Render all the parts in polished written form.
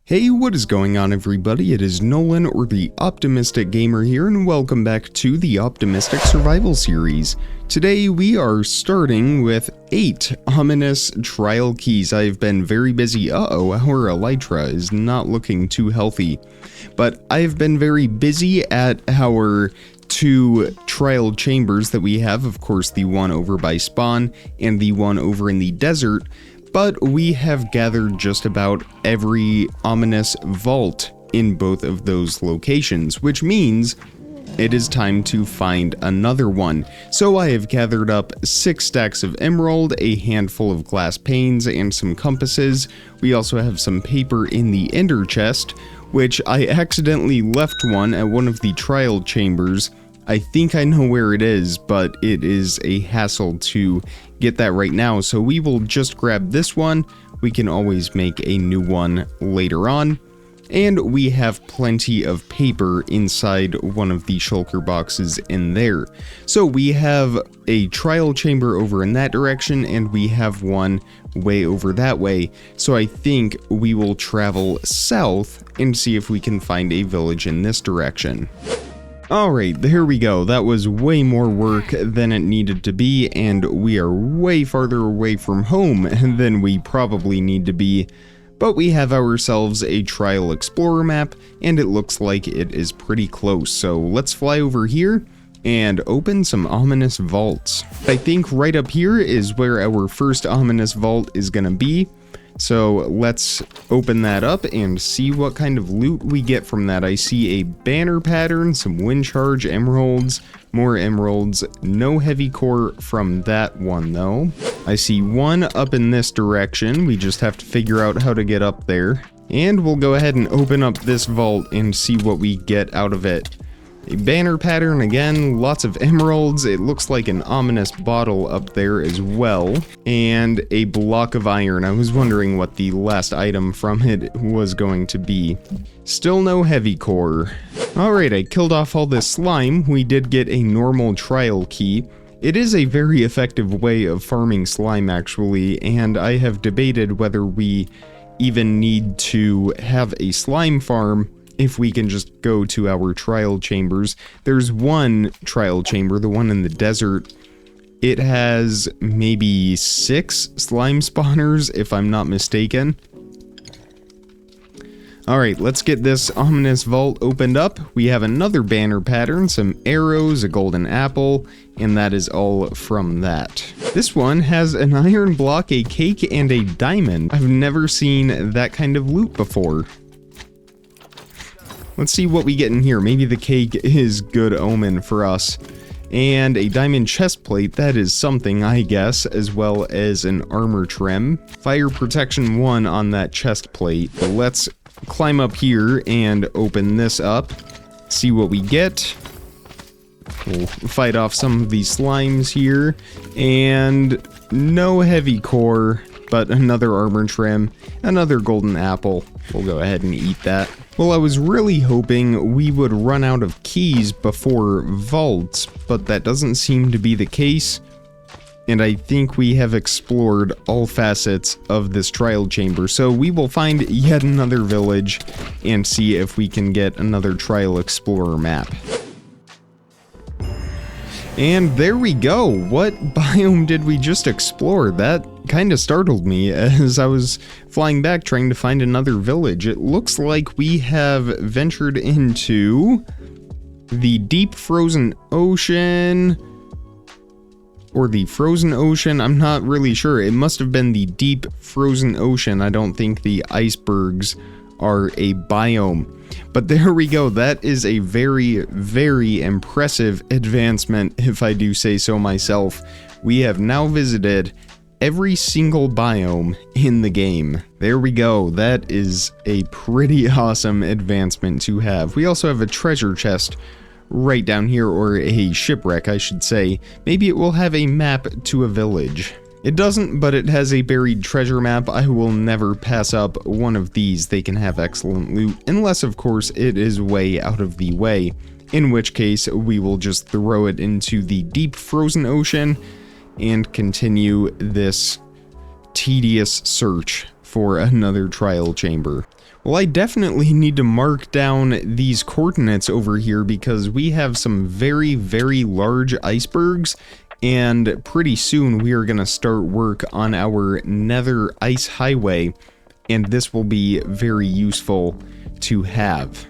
Hey, what is going on everybody? It is Nolan, or the Optimistic Gamer here, and welcome back to the Optimistic Survival Series. Today we are starting with 8 ominous trial keys. I've been very busy. Our elytra is not looking too healthy. But I've been very busy at our 2 trial chambers that we have, of course the one over by spawn and the one over in the desert. But we have gathered just about every ominous vault in both of those locations, which means it is time to find another one. So I have gathered up 6 stacks of emerald, a handful of glass panes, and some compasses. We also have some paper in the ender chest, which I accidentally left one at one of the trial chambers. I think I know where it is, but it is a hassle to get that right now, so we will just grab this one. We can always make a new one later on. And we have plenty of paper inside one of the shulker boxes in there. So we have a trial chamber over in that direction, and we have one way over that way. So I think we will travel south and see if we can find a village in this direction. Alright, there we go. That was way more work than it needed to be, and we are way farther away from home than we probably need to be. But we have ourselves a trial explorer map, and it looks like it is pretty close. So let's fly over here and open some ominous vaults. I think right up here is where our first ominous vault is gonna be. So let's open that up and see what kind of loot we get from that. I see a banner pattern, some wind charge, emeralds, more emeralds, no heavy core from that one though. I see one up in this direction. We just have to figure out how to get up there. And we'll go ahead and open up this vault and see what we get out of it. A banner pattern again, lots of emeralds, it looks like an ominous bottle up there as well, and a block of iron. I was wondering what the last item from it was going to be. Still no heavy core. Alright, I killed off all this slime. We did get a normal trial key. It is a very effective way of farming slime actually, and I have debated whether we even need to have a slime farm if we can just go to our trial chambers. There's one trial chamber, the one in the desert. It has maybe 6 slime spawners, if I'm not mistaken. Alright, let's get this ominous vault opened up. We have another banner pattern, some arrows, a golden apple, and that is all from that. This one has an iron block, a cake, and a diamond. I've never seen that kind of loot before. Let's see what we get in here. Maybe the cake is good omen for us. And a diamond chest plate, that is something, I guess, as well as an armor trim. Fire protection 1 on that chest plate. But let's climb up here and open this up. See what we get. We'll fight off some of these slimes here. And no heavy core, but another armor trim, another golden apple. We'll go ahead and eat that. Well, I was really hoping we would run out of keys before vaults, but that doesn't seem to be the case. And I think we have explored all facets of this trial chamber, so we will find yet another village and see if we can get another trial explorer map. And there we go. What biome did we just explore? That kind of startled me as I was flying back trying to find another village. It looks like we have ventured into the deep frozen ocean, or the frozen ocean. I'm not really sure. It must have been the deep frozen ocean. I don't think the icebergs are a biome. But there we go. That is a very, very impressive advancement, if I do say so myself. We have now visited every single biome in the game. There we go. That is a pretty awesome advancement to have. We also have a treasure chest right down here, or a shipwreck, I should say. Maybe it will have a map to a village. It doesn't, but it has a buried treasure map. I will never pass up one of these. They can have excellent loot, unless of course it is way out of the way, in which case we will just throw it into the deep frozen ocean and continue this tedious search for another trial chamber. Well, I definitely need to mark down these coordinates over here because we have some very, very large icebergs, and pretty soon we are going to start work on our Nether Ice Highway, and this will be very useful to have.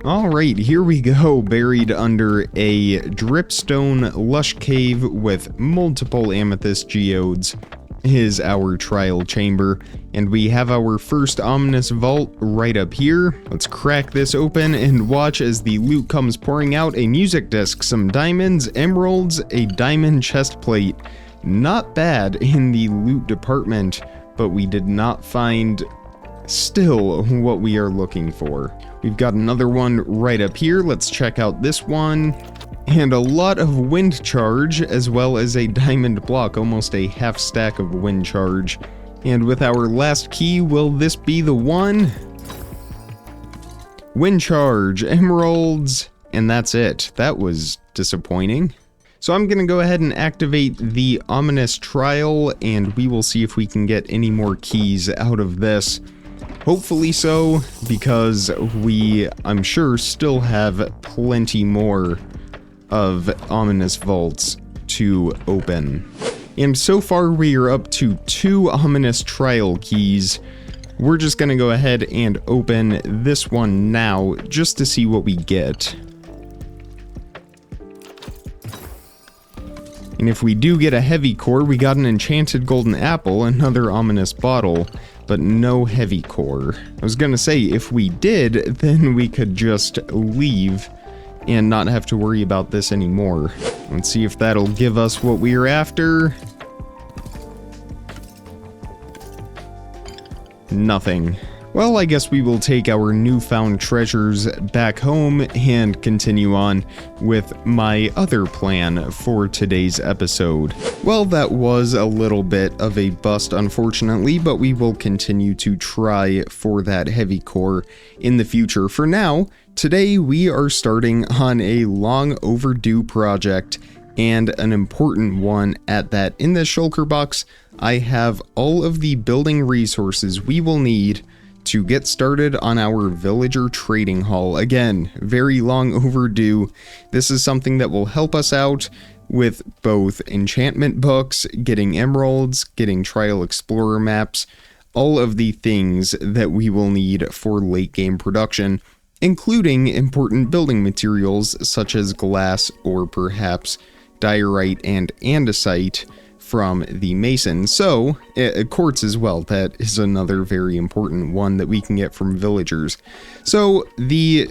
Alright, here we go, buried under a dripstone lush cave with multiple amethyst geodes is our trial chamber, and we have our first ominous vault right up here. Let's crack this open and watch as the loot comes pouring out. A music disc, some diamonds, emeralds, a diamond chest plate. Not bad in the loot department, but we did not find still what we are looking for. We've got another one right up here. Let's check out this one. And a lot of wind charge, as well as a diamond block, almost a half stack of wind charge. And with our last key, will this be the one? Wind charge, emeralds, and that's it. That was disappointing. So I'm going to go ahead and activate the ominous trial, and we will see if we can get any more keys out of this. Hopefully so, because we, I'm sure, still have plenty more of ominous vaults to open. And so far we are up to 2 ominous trial keys. We're just gonna go ahead and open this one now just to see what we get. And if we do get a heavy core, we got an enchanted golden apple, another ominous bottle, but no heavy core. I was gonna say, if we did, then we could just leave and not have to worry about this anymore. Let's see if that'll give us what we're after. Nothing. Well, I guess we will take our newfound treasures back home and continue on with my other plan for today's episode. Well, that was a little bit of a bust, unfortunately, but we will continue to try for that heavy core in the future. For now, today we are starting on a long overdue project, and an important one at that. In this shulker box, I have all of the building resources we will need to get started on our villager trading hall. Again, very long overdue. This is something that will help us out with both enchantment books, getting emeralds, getting trial explorer maps, all of the things that we will need for late game production, including important building materials such as glass or perhaps diorite and andesite from the mason. So, quartz as well. That is another very important one that we can get from villagers. So, the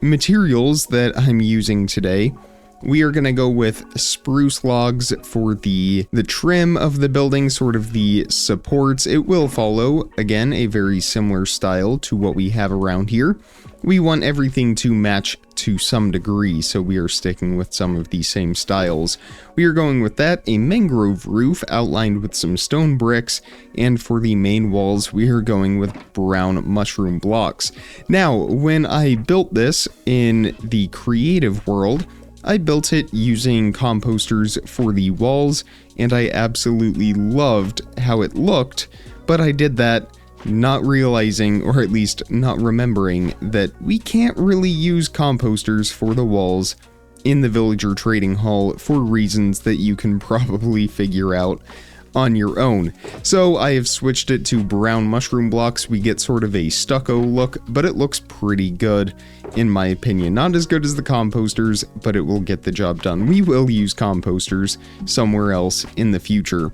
materials that I'm using today, we are going to go with spruce logs for the trim of the building, sort of the supports. It will follow, again, a very similar style to what we have around here. We want everything to match to some degree, so we are sticking with some of the same styles. We are going with that, a mangrove roof outlined with some stone bricks, and for the main walls, we are going with brown mushroom blocks. Now, when I built this in the creative world, I built it using composters for the walls, and I absolutely loved how it looked, but I did that not realizing, or at least not remembering, that we can't really use composters for the walls in the villager trading hall for reasons that you can probably figure out on your own. So I have switched it to brown mushroom blocks. We get sort of a stucco look, but it looks pretty good in my opinion. Not as good as the composters, but it will get the job done. We will use composters somewhere else in the future.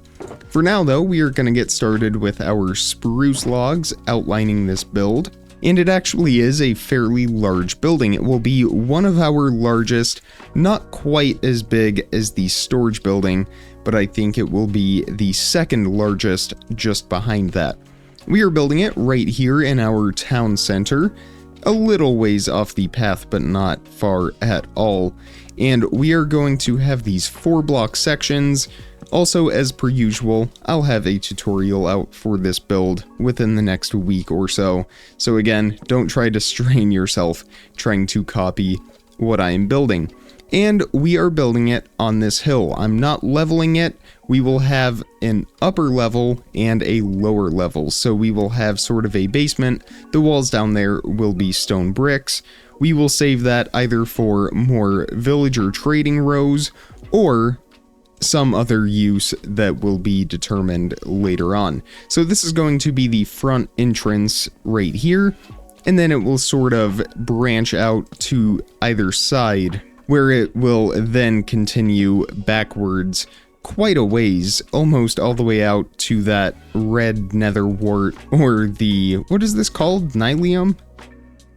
For now though, we are going to get started with our spruce logs outlining this build. And it actually is a fairly large building. It will be one of our largest, not quite as big as the storage building, but I think it will be the second largest just behind that. We are building it right here in our town center, a little ways off the path, but not far at all. And we are going to have these 4-block sections. Also, as per usual, I'll have a tutorial out for this build within the next week or so. So again, don't try to strain yourself trying to copy what I am building. And we are building it on this hill. I'm not leveling it. We will have an upper level and a lower level. So we will have sort of a basement. The walls down there will be stone bricks. We will save that either for more villager trading rows or some other use that will be determined later on. So this is going to be the front entrance right here, and then it will sort of branch out to either side, where it will then continue backwards quite a ways, almost all the way out to that red nether wart, or the, what is this called? Nylium?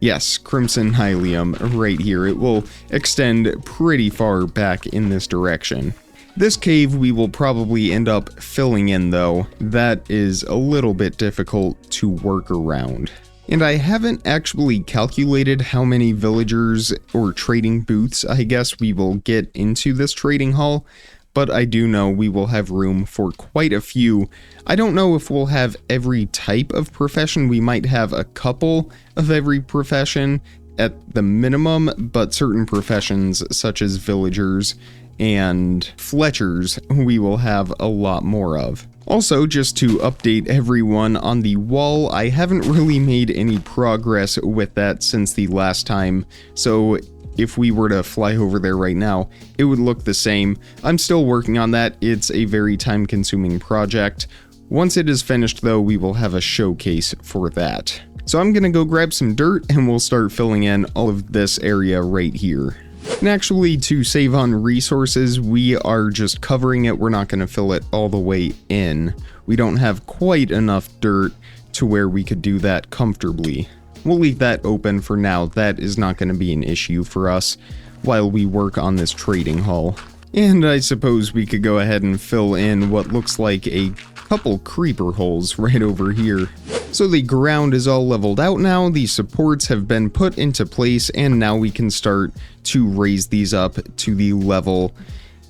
Yes, Crimson Hylium right here. It will extend pretty far back in this direction. This cave we will probably end up filling in though. That is a little bit difficult to work around. And I haven't actually calculated how many villagers or trading booths I guess we will get into this trading hall, but I do know we will have room for quite a few. I don't know if we'll have every type of profession. We might have a couple of every profession at the minimum, but certain professions such as villagers and Fletchers we will have a lot more of. Also, just to update everyone on the wall, I haven't really made any progress with that since the last time, so if we were to fly over there right now, it would look the same. I'm still working on that. It's a very time-consuming project. Once it is finished though, we will have a showcase for that. So I'm gonna go grab some dirt and we'll start filling in all of this area right here. And actually, to save on resources, we are just covering it. We're not going to fill it all the way in. We don't have quite enough dirt to where we could do that comfortably. We'll leave that open for now. That is not going to be an issue for us while we work on this trading hall. And I suppose we could go ahead and fill in what looks like a couple creeper holes right over here. So the ground is all leveled out now, the supports have been put into place, and now we can start to raise these up to the level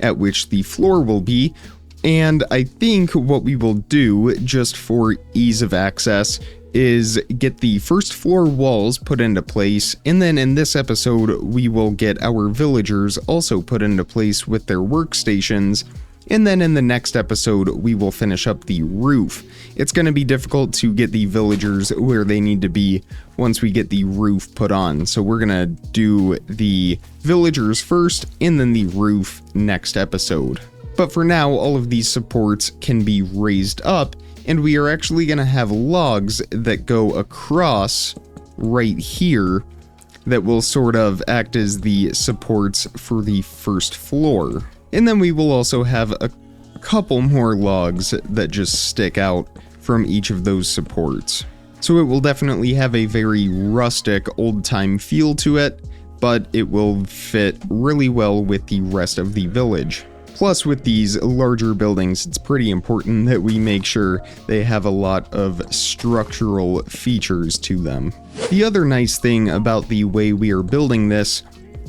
at which the floor will be. And I think what we will do, just for ease of access, is get the first floor walls put into place, and then in this episode we will get our villagers also put into place with their workstations. And then in the next episode, we will finish up the roof. It's going to be difficult to get the villagers where they need to be once we get the roof put on. So we're going to do the villagers first and then the roof next episode. But for now, all of these supports can be raised up, and we are actually going to have logs that go across right here that will sort of act as the supports for the first floor. And then we will also have a couple more logs that just stick out from each of those supports. So it will definitely have a very rustic, old-time feel to it, but it will fit really well with the rest of the village. Plus, with these larger buildings, it's pretty important that we make sure they have a lot of structural features to them. The other nice thing about the way we are building this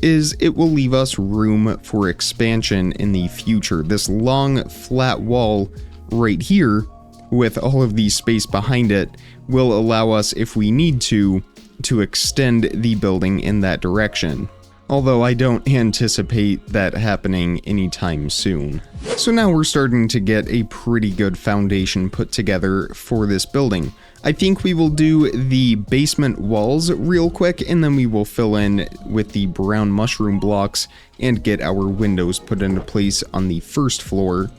is it will leave us room for expansion in the future. This long, flat wall right here, with all of the space behind it, will allow us, if we need to extend the building in that direction. Although I don't anticipate that happening anytime soon. So now we're starting to get a pretty good foundation put together for this building. I think we will do the basement walls real quick, and then we will fill in with the brown mushroom blocks and get our windows put into place on the first floor.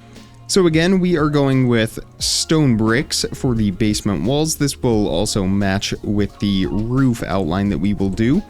So again, we are going with stone bricks for the basement walls. This will also match with the roof outline that we will do.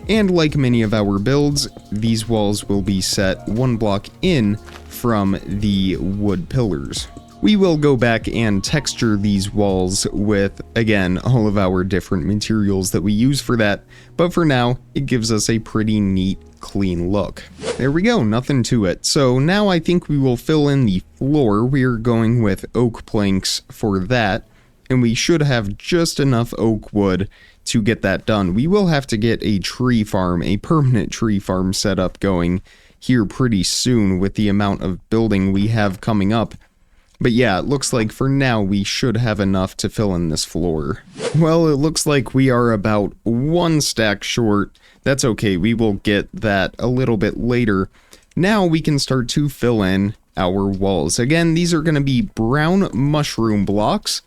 And like many of our builds, these walls will be set one block in from the wood pillars. We will go back and texture these walls with, again, all of our different materials that we use for that, but for now, it gives us a pretty neat, clean look. There we go, nothing to it. So now I think we will fill in the floor. We're going with oak planks for that, and we should have just enough oak wood to get that done. We will have to get a tree farm, a permanent tree farm set up going here pretty soon with the amount of building we have coming up. But yeah, it looks like for now we should have enough to fill in this floor. Well, it looks like we are about 1 stack short. That's okay, we will get that a little bit later. Now we can start to fill in our walls. Again, these are going to be brown mushroom blocks.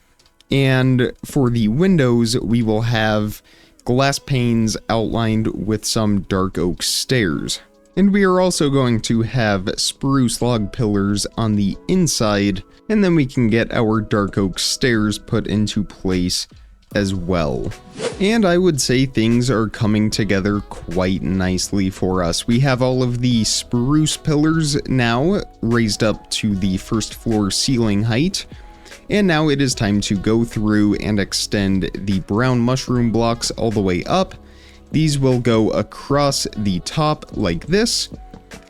And for the windows, we will have glass panes outlined with some dark oak stairs. And we are also going to have spruce log pillars on the inside, and then we can get our dark oak stairs put into place as well. And I would say things are coming together quite nicely for us. We have all of the spruce pillars now raised up to the first floor ceiling height. And now it is time to go through and extend the brown mushroom blocks all the way up. These will go across the top like this,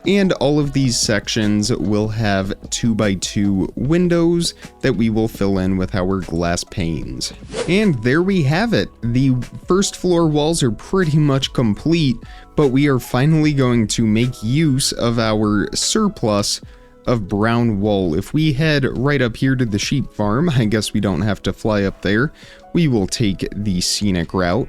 and all of these sections will have 2x2 windows that we will fill in with our glass panes. And there we have it. The first floor walls are pretty much complete, but we are finally going to make use of our surplus of brown wool. If we head right up here to the sheep farm, I guess we don't have to fly up there. We will take the scenic route.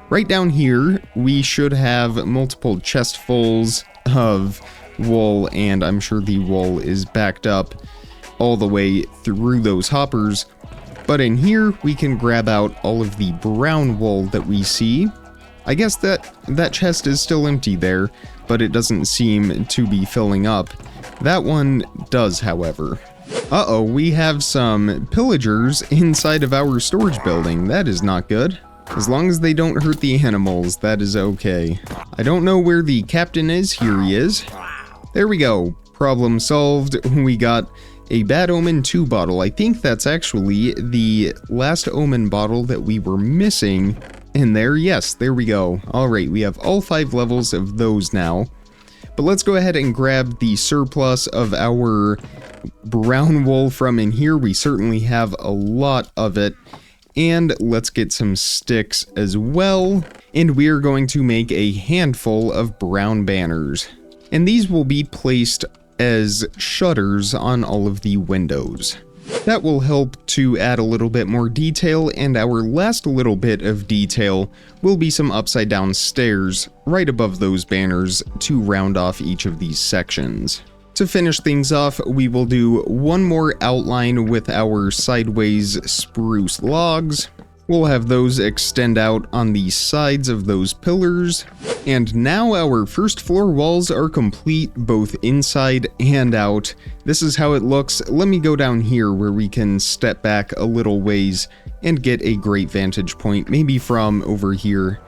Right down here, we should have multiple chestfuls of wool, and I'm sure the wool is backed up all the way through those hoppers. But in here, we can grab out all of the brown wool that we see. I guess that chest is still empty there, but it doesn't seem to be filling up. That one does, however. Uh-oh, we have some pillagers inside of our storage building. That is not good. As long as they don't hurt the animals, that is okay. I don't know where the captain is. Here he is. There we go. Problem solved. We got a Bad Omen 2 bottle. I think that's actually the last Omen bottle that we were missing in there. Yes, there we go. Alright, we have all 5 levels of those now. But let's go ahead and grab the surplus of our brown wool from in here. We certainly have a lot of it. And let's get some sticks as well. And we are going to make a handful of brown banners. And these will be placed as shutters on all of the windows. That will help to add a little bit more detail, and our last little bit of detail will be some upside down stairs right above those banners to round off each of these sections. To finish things off, we will do one more outline with our sideways spruce logs. We'll have those extend out on the sides of those pillars. And now our first floor walls are complete both inside and out. This is how it looks. Let me go down here where we can step back a little ways and get a great vantage point, maybe from over here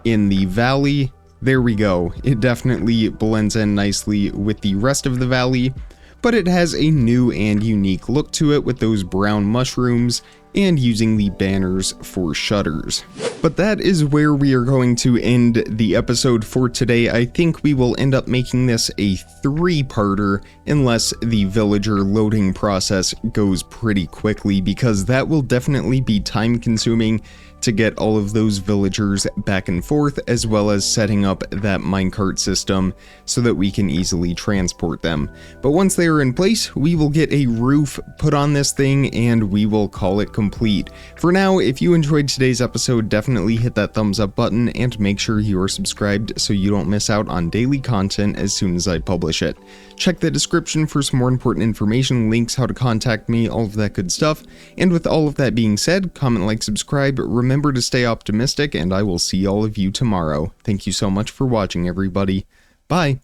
in the valley. There we go. It definitely blends in nicely with the rest of the valley, but it has a new and unique look to it with those brown mushrooms and using the banners for shutters. But that is where we are going to end the episode for today. I think we will end up making this a 3-parter unless the villager loading process goes pretty quickly, because that will definitely be time consuming to get all of those villagers back and forth, as well as setting up that minecart system so that we can easily transport them. But once they are in place, we will get a roof put on this thing and we will call it complete. For now, if you enjoyed today's episode, definitely hit that thumbs up button and make sure you are subscribed so you don't miss out on daily content as soon as I publish it. Check the description for some more important information, links, how to contact me, all of that good stuff. And with all of that being said, comment, like, subscribe, remember to stay optimistic, and I will see all of you tomorrow. Thank you so much for watching, everybody. Bye!